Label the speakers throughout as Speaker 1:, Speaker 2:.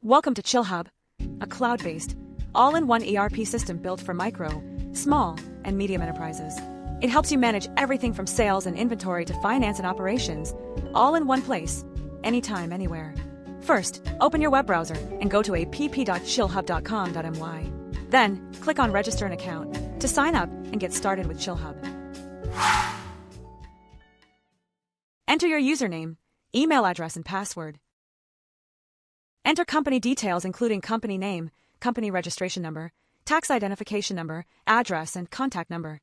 Speaker 1: Welcome to Chillhub, a cloud-based, all-in-one ERP system built for micro, small, and medium enterprises. It helps you manage everything from sales and inventory to finance and operations, all in one place, anytime, anywhere. First, open your web browser and go to app.chillhub.com.my. Then, click on Register an account to sign up and get started with Chillhub. Enter your username, email address, and password. Enter company details including company name, company registration number, tax identification number, address, and contact number.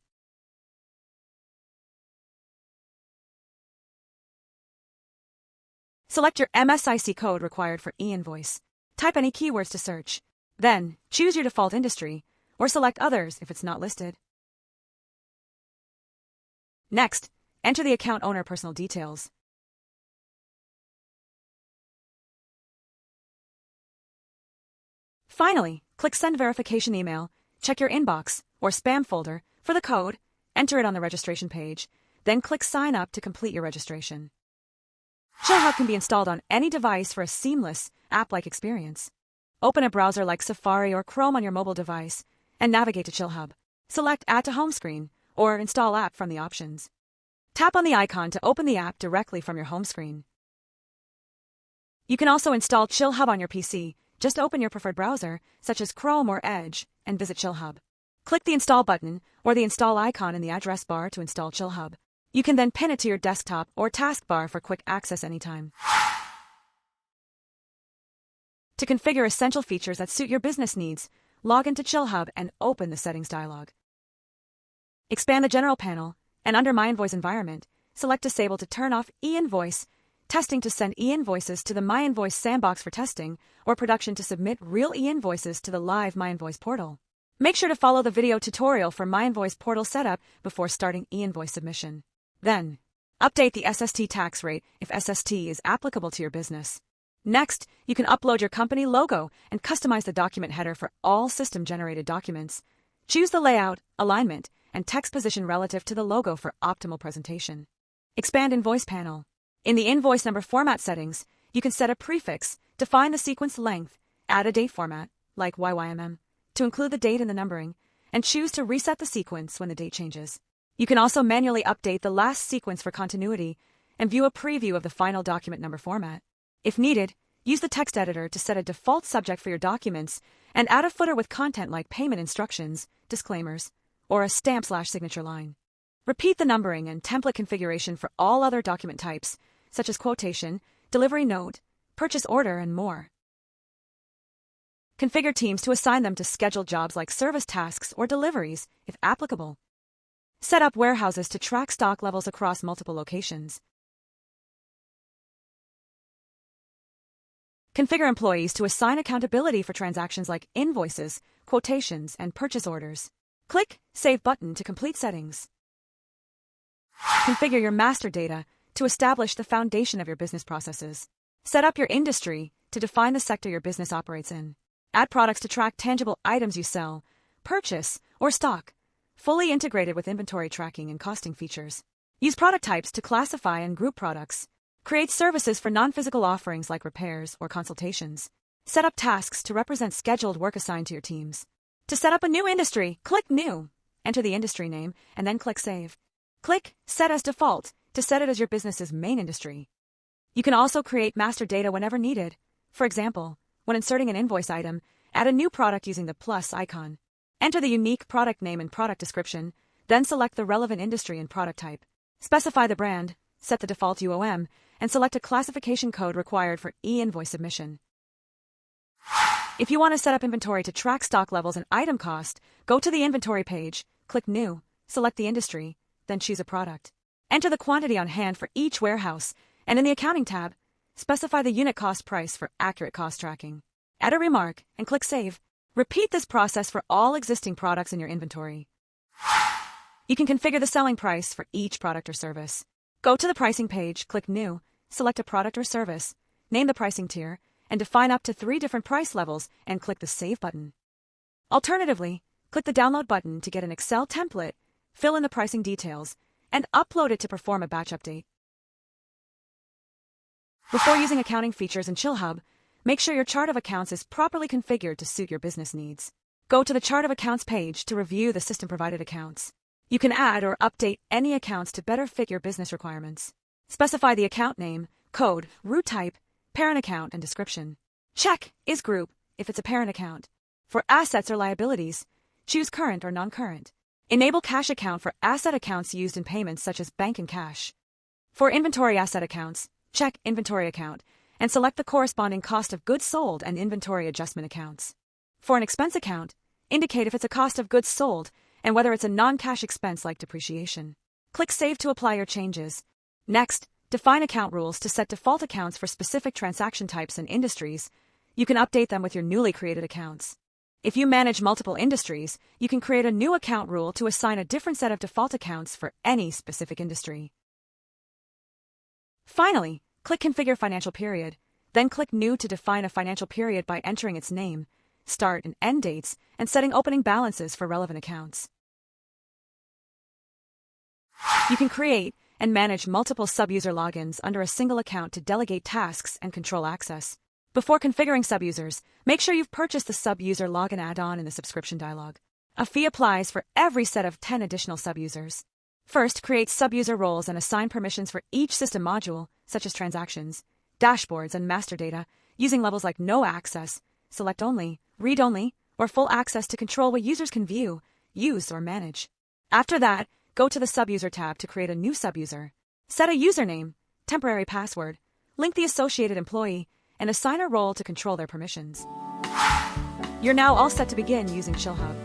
Speaker 1: Select your MSIC code required for e-invoice. Type any keywords to search. Then, choose your default industry, or select others if it's not listed. Next, enter the account owner personal details. Finally, click Send Verification Email, check your inbox or spam folder for the code, enter it on the registration page, then click Sign Up to complete your registration. Chillhub can be installed on any device for a seamless, app-like experience. Open a browser like Safari or Chrome on your mobile device and navigate to Chillhub. Select Add to Home Screen or Install App from the options. Tap on the icon to open the app directly from your home screen. You can also install Chillhub on your PC. Just open your preferred browser, such as Chrome or Edge, and visit Chillhub. Click the Install button or the Install icon in the address bar to install Chillhub. You can then pin it to your desktop or taskbar for quick access anytime. To configure essential features that suit your business needs, log into Chillhub and open the Settings dialog. Expand the General panel, and under My Invoice environment, select Disable to turn off e-invoice, testing to send e-invoices to the My Invoice sandbox for testing, or production to submit real e-invoices to the live My Invoice portal. Make sure to follow the video tutorial for My Invoice portal setup before starting e-invoice submission. Then, update the SST tax rate if SST is applicable to your business. Next, you can upload your company logo and customize the document header for all system-generated documents. Choose the layout, alignment, and text position relative to the logo for optimal presentation. Expand Invoice panel. In the invoice number format settings, you can set a prefix, define the sequence length, add a date format, like YYMM, to include the date in the numbering, and choose to reset the sequence when the date changes. You can also manually update the last sequence for continuity and view a preview of the final document number format. If needed, use the text editor to set a default subject for your documents and add a footer with content like payment instructions, disclaimers, or a stamp/signature line. Repeat the numbering and template configuration for all other document types, such as quotation, delivery note, purchase order, and more. Configure teams to assign them to scheduled jobs like service tasks or deliveries, if applicable. Set up warehouses to track stock levels across multiple locations. Configure employees to assign accountability for transactions like invoices, quotations, and purchase orders. Click Save button to complete settings. Configure your master data to establish the foundation of your business processes. Set up your industry to define the sector your business operates in. Add products to track tangible items you sell, purchase, or stock, fully integrated with inventory tracking and costing features. Use product types to classify and group products. Create services for non-physical offerings like repairs or consultations. Set up tasks to represent scheduled work assigned to your teams. To set up a new industry, click New. Enter the industry name and then click Save. Click Set as Default to set it as your business's main industry. You can also create master data whenever needed. For example, when inserting an invoice item, add a new product using the plus icon. Enter the unique product name and product description, then select the relevant industry and product type. Specify the brand, set the default UOM, and select a classification code required for e-invoice submission. If you want to set up inventory to track stock levels and item cost, go to the inventory page, click New, select the industry, then choose a product. Enter the quantity on hand for each warehouse, and in the Accounting tab, specify the unit cost price for accurate cost tracking. Add a remark and click Save. Repeat this process for all existing products in your inventory. You can configure the selling price for each product or service. Go to the pricing page, click New, select a product or service, name the pricing tier, and define up to 3 different price levels and click the Save button. Alternatively, click the Download button to get an Excel template, fill in the pricing details, and upload it to perform a batch update. Before using accounting features in Chillhub, make sure your chart of accounts is properly configured to suit your business needs. Go to the Chart of Accounts page to review the system-provided accounts. You can add or update any accounts to better fit your business requirements. Specify the account name, code, root type, parent account, and description. Check Is Group if it's a parent account. For assets or liabilities, choose current or non-current. Enable cash account for asset accounts used in payments such as bank and cash. For inventory asset accounts, check Inventory account and select the corresponding cost of goods sold and inventory adjustment accounts. For an expense account, indicate if it's a cost of goods sold and whether it's a non-cash expense like depreciation. Click Save to apply your changes. Next, define account rules to set default accounts for specific transaction types and industries. You can update them with your newly created accounts. If you manage multiple industries, you can create a new account rule to assign a different set of default accounts for any specific industry. Finally, click Configure Financial Period, then click New to define a financial period by entering its name, start and end dates, and setting opening balances for relevant accounts. You can create and manage multiple sub-user logins under a single account to delegate tasks and control access. Before configuring sub-users, make sure you've purchased the sub-user login add-on in the subscription dialog. A fee applies for every set of 10 additional sub-users. First, create sub-user roles and assign permissions for each system module, such as transactions, dashboards, and master data, using levels like No Access, Select Only, Read Only, or Full Access to control what users can view, use, or manage. After that, go to the Sub-User tab to create a new sub-user. Set a username, temporary password, link the associated employee, and assign a role to control their permissions. You're now all set to begin using Chillhub.